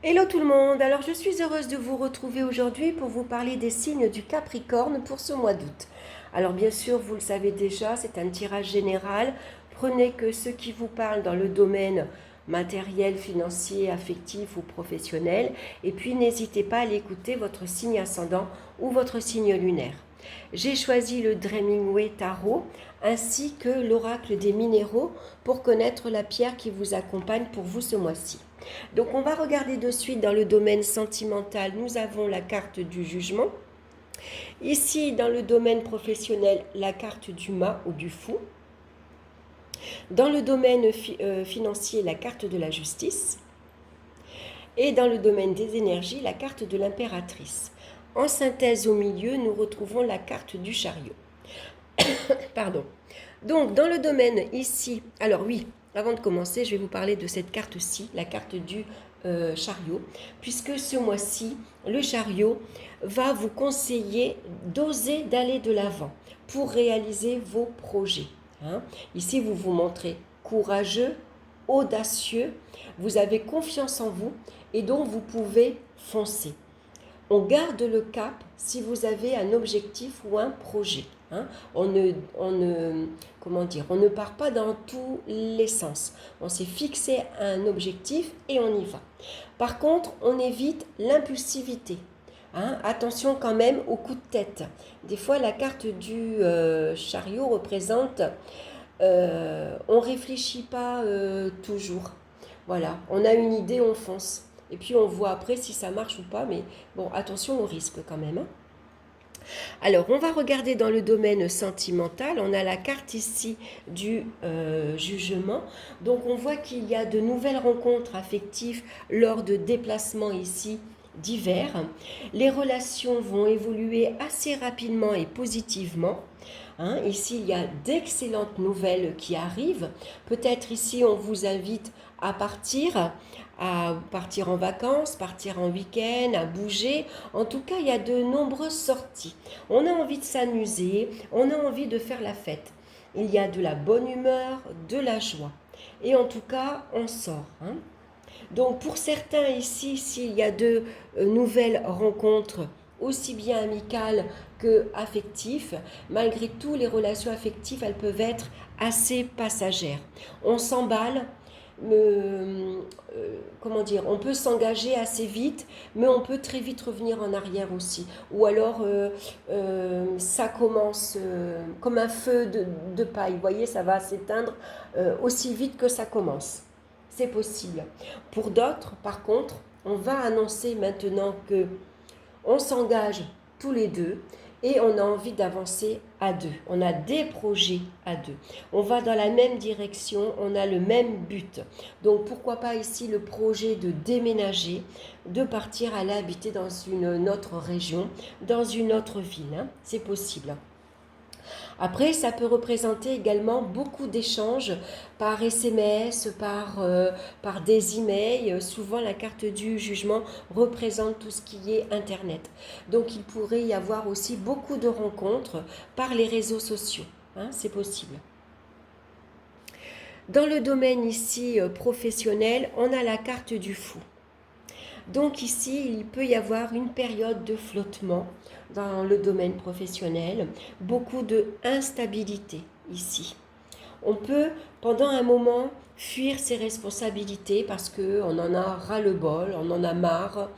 Hello tout le monde, alors je suis heureuse de vous retrouver aujourd'hui pour vous parler des signes du Capricorne pour ce mois d'août. Alors bien sûr, vous le savez déjà, c'est un tirage général. Prenez que ceux qui vous parlent dans le domaine matériel, financier, affectif ou professionnel. Et puis n'hésitez pas à l'écouter votre signe ascendant ou votre signe lunaire. J'ai choisi le Dreamingway Tarot ainsi que l'oracle des minéraux pour connaître la pierre qui vous accompagne pour vous ce mois-ci. Donc on va regarder de suite dans le domaine sentimental, nous avons la carte du jugement. Ici, dans le domaine professionnel, la carte du mât ou du fou. Dans le domaine financier, la carte de la justice. Et dans le domaine des énergies, la carte de l'impératrice. En synthèse au milieu, nous retrouvons la carte du chariot. Pardon. Donc, dans le domaine ici, alors oui, avant de commencer, je vais vous parler de cette carte-ci, la carte du chariot, puisque ce mois-ci, le chariot va vous conseiller d'oser d'aller de l'avant pour réaliser vos projets. Ici, vous vous montrez courageux, audacieux, vous avez confiance en vous et donc vous pouvez foncer. On garde le cap si vous avez un objectif ou un projet. On ne part pas dans tous les sens. On s'est fixé un objectif et on y va. Par contre, on évite l'impulsivité. Attention quand même au coup de tête. Des fois, la carte du chariot représente on ne réfléchit pas toujours. Voilà, on a une idée, on fonce. Et puis on voit après si ça marche ou pas, mais bon, attention au risque quand même. Alors, on va regarder dans le domaine sentimental. On a la carte ici du jugement. Donc, on voit qu'il y a de nouvelles rencontres affectives lors de déplacements ici divers. Les relations vont évoluer assez rapidement et positivement. Ici, il y a d'excellentes nouvelles qui arrivent. Peut-être ici, on vous invite à partir en vacances, partir en week-end, à bouger. En tout cas, il y a de nombreuses sorties. On a envie de s'amuser, on a envie de faire la fête. Il y a de la bonne humeur, de la joie. Et en tout cas, on sort. Donc pour certains ici, s'il y a de nouvelles rencontres, aussi bien amicales que affectives, malgré tout, les relations affectives, elles peuvent être assez passagères. On s'emballe, on peut s'engager assez vite, mais on peut très vite revenir en arrière aussi. Ou alors, ça commence comme un feu de paille, vous voyez, ça va s'éteindre aussi vite que ça commence. C'est possible. Pour d'autres, par contre, on va annoncer maintenant que on s'engage tous les deux et on a envie d'avancer à deux. On a des projets à deux. On va dans la même direction, on a le même but. Donc pourquoi pas ici le projet de déménager, de partir aller habiter dans une autre région, dans une autre ville. C'est possible. Après, ça peut représenter également beaucoup d'échanges par SMS, par des emails. Souvent, la carte du jugement représente tout ce qui est Internet. Donc, il pourrait y avoir aussi beaucoup de rencontres par les réseaux sociaux. C'est possible. Dans le domaine ici professionnel, on a la carte du fou. Donc ici, il peut y avoir une période de flottement dans le domaine professionnel, beaucoup de instabilité ici. On peut, pendant un moment, fuir ses responsabilités parce qu'on en a ras-le-bol, on en a marre,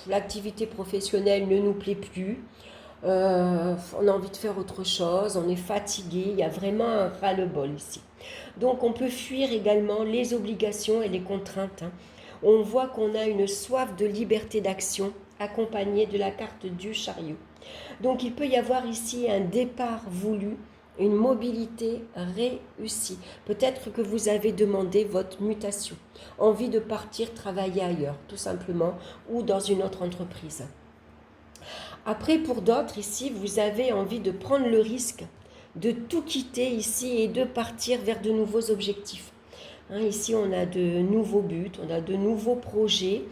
l'activité professionnelle ne nous plaît plus, on a envie de faire autre chose, on est fatigué, il y a vraiment un ras-le-bol ici. Donc on peut fuir également les obligations et les contraintes. On voit qu'on a une soif de liberté d'action accompagnée de la carte du chariot. Donc il peut y avoir ici un départ voulu, une mobilité réussie. Peut-être que vous avez demandé votre mutation, envie de partir travailler ailleurs, tout simplement, ou dans une autre entreprise. Après, pour d'autres, ici, vous avez envie de prendre le risque de tout quitter ici et de partir vers de nouveaux objectifs. Ici, on a de nouveaux buts, on a de nouveaux projets.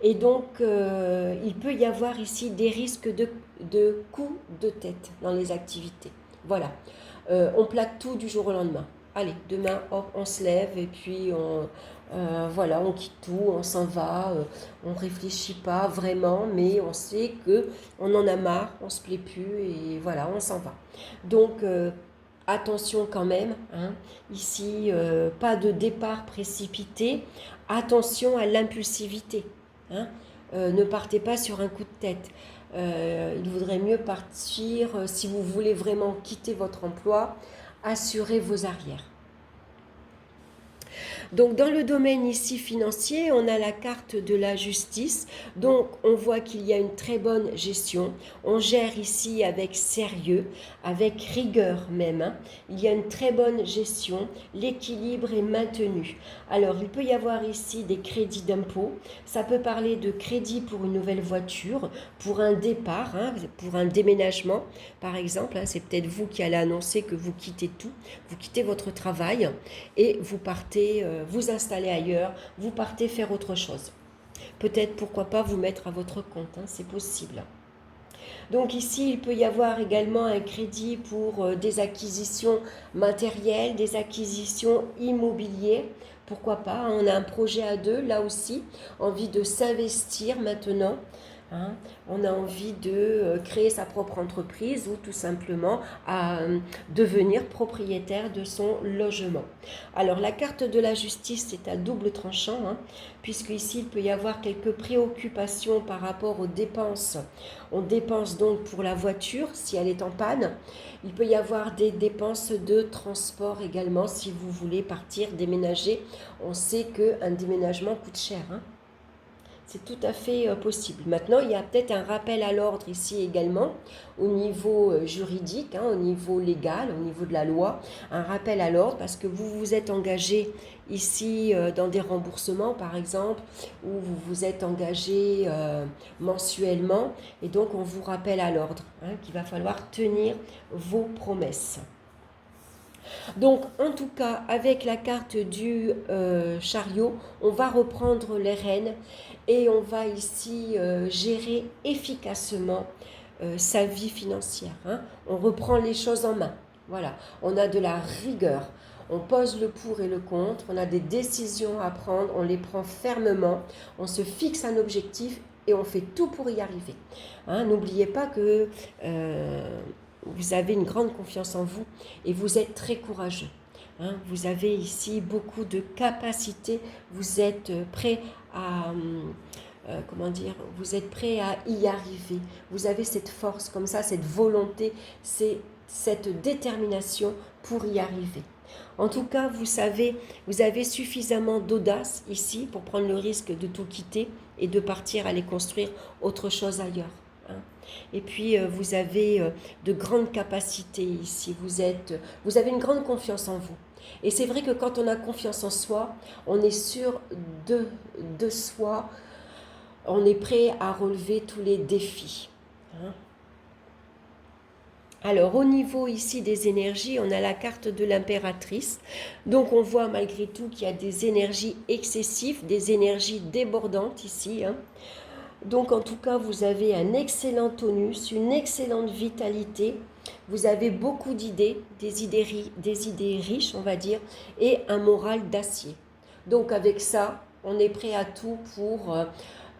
Et donc, il peut y avoir ici des risques de coups de tête dans les activités. Voilà. On plaque tout du jour au lendemain. Allez, demain, hop, on se lève et puis Voilà, on quitte tout, on s'en va, on ne réfléchit pas vraiment, mais on sait que on en a marre, on ne se plaît plus et voilà, on s'en va. Donc, attention quand même, hein, ici, pas de départ précipité, attention à l'impulsivité. Hein, ne partez pas sur un coup de tête. Il vaudrait mieux partir, si vous voulez vraiment quitter votre emploi, assurez vos arrières. Donc dans le domaine ici financier, on a la carte de la justice. Donc on voit qu'il y a une très bonne gestion. On gère ici avec sérieux, avec rigueur même. Hein. Il y a une très bonne gestion. L'équilibre est maintenu. Alors il peut y avoir ici des crédits d'impôt. Ça peut parler de crédit pour une nouvelle voiture, pour un départ, hein, pour un déménagement par exemple. Hein. C'est peut-être vous qui allez annoncer que vous quittez tout, vous quittez votre travail et vous partez vous installer ailleurs, vous partez faire autre chose. Peut-être, pourquoi pas, vous mettre à votre compte, hein, c'est possible. Donc ici, il peut y avoir également un crédit pour des acquisitions matérielles, des acquisitions immobilières. Pourquoi pas, on a un projet à deux, là aussi, envie de s'investir maintenant. Hein, on a envie de créer sa propre entreprise ou tout simplement à devenir propriétaire de son logement. Alors la carte de la justice est à double tranchant, hein, puisque ici il peut y avoir quelques préoccupations par rapport aux dépenses. On dépense donc pour la voiture si elle est en panne. Il peut y avoir des dépenses de transport également si vous voulez partir, déménager. On sait qu'un déménagement coûte cher. Hein. C'est tout à fait possible. Maintenant, il y a peut-être un rappel à l'ordre ici également, au niveau juridique, hein, au niveau légal, au niveau de la loi, un rappel à l'ordre parce que vous vous êtes engagé ici dans des remboursements, par exemple, ou vous vous êtes engagé mensuellement, et donc on vous rappelle à l'ordre hein, qu'il va falloir tenir vos promesses. Donc, en tout cas, avec la carte du chariot, on va reprendre les rênes et on va ici gérer efficacement sa vie financière. Hein. On reprend les choses en main. Voilà, on a de la rigueur. On pose le pour et le contre. On a des décisions à prendre. On les prend fermement. On se fixe un objectif et on fait tout pour y arriver. Hein, n'oubliez pas que vous avez une grande confiance en vous et vous êtes très courageux. Hein, vous avez ici beaucoup de capacités. Vous êtes prêt à... vous êtes prêt à y arriver. Vous avez cette force comme ça, cette volonté, cette détermination pour y arriver. En tout cas, vous avez suffisamment d'audace ici pour prendre le risque de tout quitter et de partir aller construire autre chose ailleurs. Hein. Et puis, vous avez de grandes capacités ici. Vous avez une grande confiance en vous. Et c'est vrai que quand on a confiance en soi, on est sûr de soi. On est prêt à relever tous les défis. Hein. Alors, au niveau ici des énergies, on a la carte de l'impératrice. Donc, on voit malgré tout qu'il y a des énergies excessives, des énergies débordantes ici. Hein. Donc, en tout cas, vous avez un excellent tonus, une excellente vitalité. Vous avez beaucoup d'idées, des idées riches, on va dire, et un moral d'acier. Donc, avec ça, on est prêt à tout pour...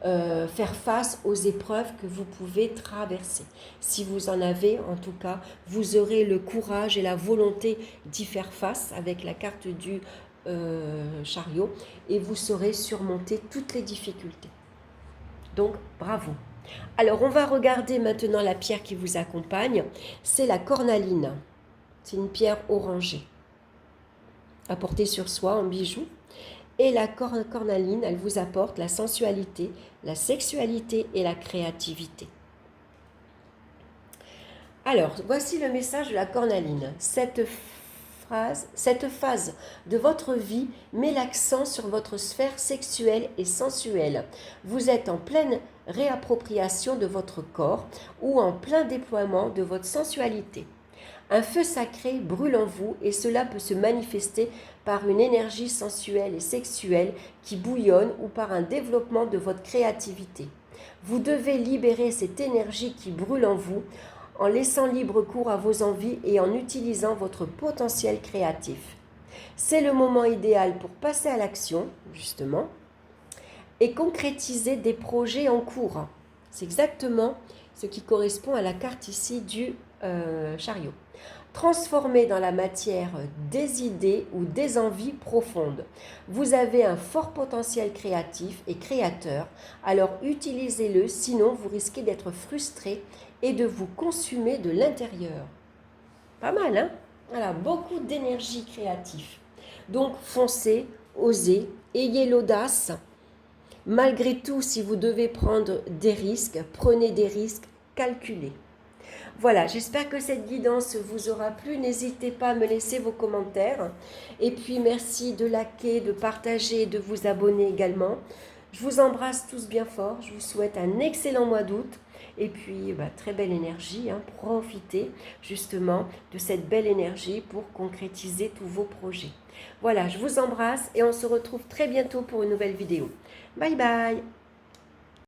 faire face aux épreuves que vous pouvez traverser. Si vous en avez, en tout cas, vous aurez le courage et la volonté d'y faire face avec la carte du chariot et vous saurez surmonter toutes les difficultés. Donc, bravo. Alors, on va regarder maintenant la pierre qui vous accompagne. C'est la cornaline. C'est une pierre orangée à porter sur soi en bijou. Et la cornaline, elle vous apporte la sensualité, la sexualité et la créativité. Alors, voici le message de la cornaline. Cette phase de votre vie met l'accent sur votre sphère sexuelle et sensuelle. Vous êtes en pleine réappropriation de votre corps ou en plein déploiement de votre sensualité. Un feu sacré brûle en vous et cela peut se manifester par une énergie sensuelle et sexuelle qui bouillonne ou par un développement de votre créativité. Vous devez libérer cette énergie qui brûle en vous en laissant libre cours à vos envies et en utilisant votre potentiel créatif. C'est le moment idéal pour passer à l'action, justement, et concrétiser des projets en cours. C'est exactement ce qui correspond à la carte ici du chariot. Transformer dans la matière des idées ou des envies profondes. Vous avez un fort potentiel créatif et créateur, alors utilisez-le, sinon vous risquez d'être frustré et de vous consumer de l'intérieur. Pas mal, hein? Voilà, beaucoup d'énergie créative. Donc foncez, osez, ayez l'audace. Malgré tout, si vous devez prendre des risques, prenez des risques calculés. Voilà, j'espère que cette guidance vous aura plu. N'hésitez pas à me laisser vos commentaires. Et puis, merci de liker, de partager, de vous abonner également. Je vous embrasse tous bien fort. Je vous souhaite un excellent mois d'août. Et puis, très belle énergie. Profitez justement de cette belle énergie pour concrétiser tous vos projets. Voilà, je vous embrasse et on se retrouve très bientôt pour une nouvelle vidéo. Bye bye!